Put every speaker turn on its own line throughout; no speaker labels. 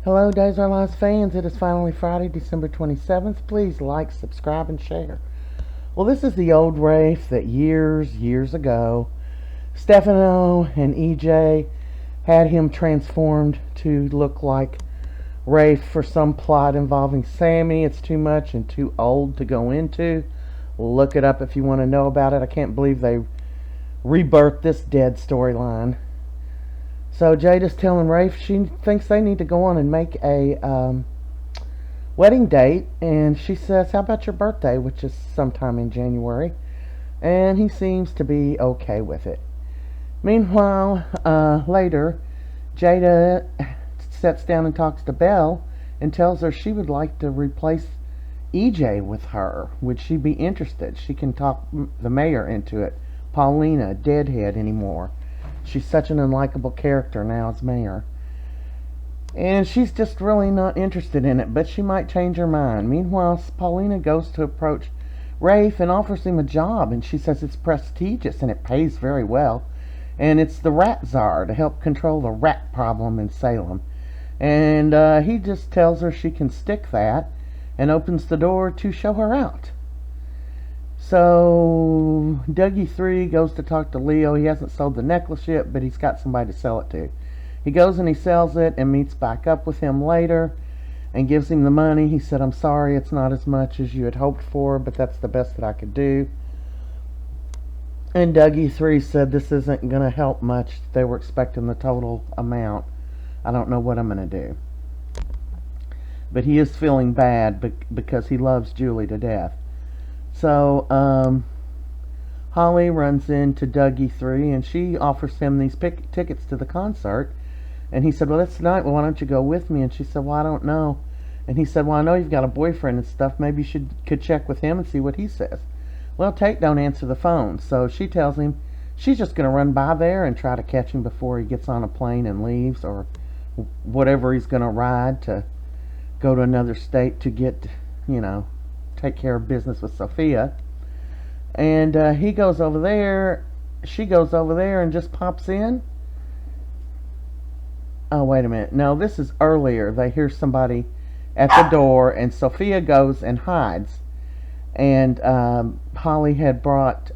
Hello, Days Our Lives fans. It is finally Friday, December 27th. Please like, subscribe, and share. Well, this is the old Rafe that years ago, Stefano and EJ had him transformed to look like Rafe for some plot involving Sammy. It's too much and too old to go into. Look it up if you want to know about it. I can't believe they rebirthed this dead storyline. So Jada's telling Rafe she thinks they need to go on and make a wedding date, and she says, "How about your birthday, which is sometime in January?" And he seems to be okay with it. Meanwhile, later, Jada sits down and talks to Belle and tells her she would like to replace EJ with her. Would she be interested? She can talk the mayor into it. Paulina, deadhead anymore. She's such an unlikable character now as mayor. And she's just really not interested in it, but she might change her mind. Meanwhile, Paulina goes to approach Rafe and offers him a job, and she says it's prestigious and it pays very well. And it's the rat czar to help control the rat problem in Salem. And he just tells her she can stick that and opens the door to show her out. So Dougie 3 goes to talk to Leo. He hasn't sold the necklace yet, but he's got somebody to sell it to. He goes and he sells it and meets back up with him later and gives him the money. He said, "I'm sorry, it's not as much as you had hoped for, but that's the best that I could do." And Dougie 3 said this isn't going to help much. They were expecting the total amount. I don't know what I'm going to do. But he is feeling bad because he loves Julie to death. So Holly runs into Dougie 3 and she offers him these tickets to the concert. And he said, "Well, that's tonight. Well, why don't you go with me?" And she said, "Well, I don't know." And he said, "Well, I know you've got a boyfriend and stuff. Maybe you could check with him and see what he says." Well, Tate don't answer the phone. So she tells him she's just going to run by there and try to catch him before he gets on a plane and leaves, or whatever he's going to ride to go to another state to get, take care of business with Sophia. And he goes over there, she goes over there and just pops in. Oh, wait a minute. No, this is earlier. They hear somebody at the door, and Sophia goes and hides. And Holly had brought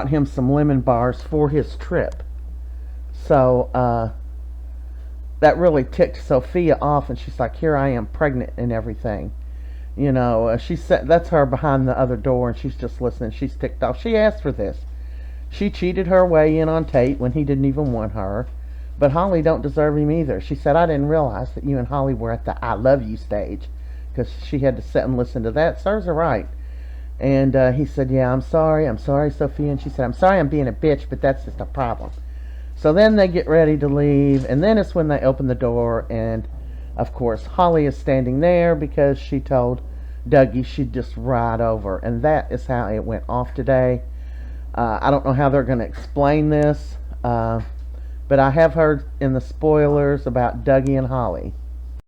him some lemon bars for his trip. So that really ticked Sophia off, and she's like, "Here I am, pregnant and everything." She said that's her behind the other door, and she's just listening. She's ticked off. She asked for this. She cheated her way in on Tate when he didn't even want her. But Holly don't deserve him either. She said, "I didn't realize that you and Holly were at the I love you stage," because she had to sit and listen to that. Serves her right. And he said, "Yeah, I'm sorry, Sophia." And she said, "I'm sorry I'm being a bitch, but that's just a problem." So then they get ready to leave, and then it's when they open the door, and of course Holly is standing there because she told Dougie she'd just ride over, and that is how it went off today. I don't know how they're going to explain this, but I have heard in the spoilers about Dougie and Holly.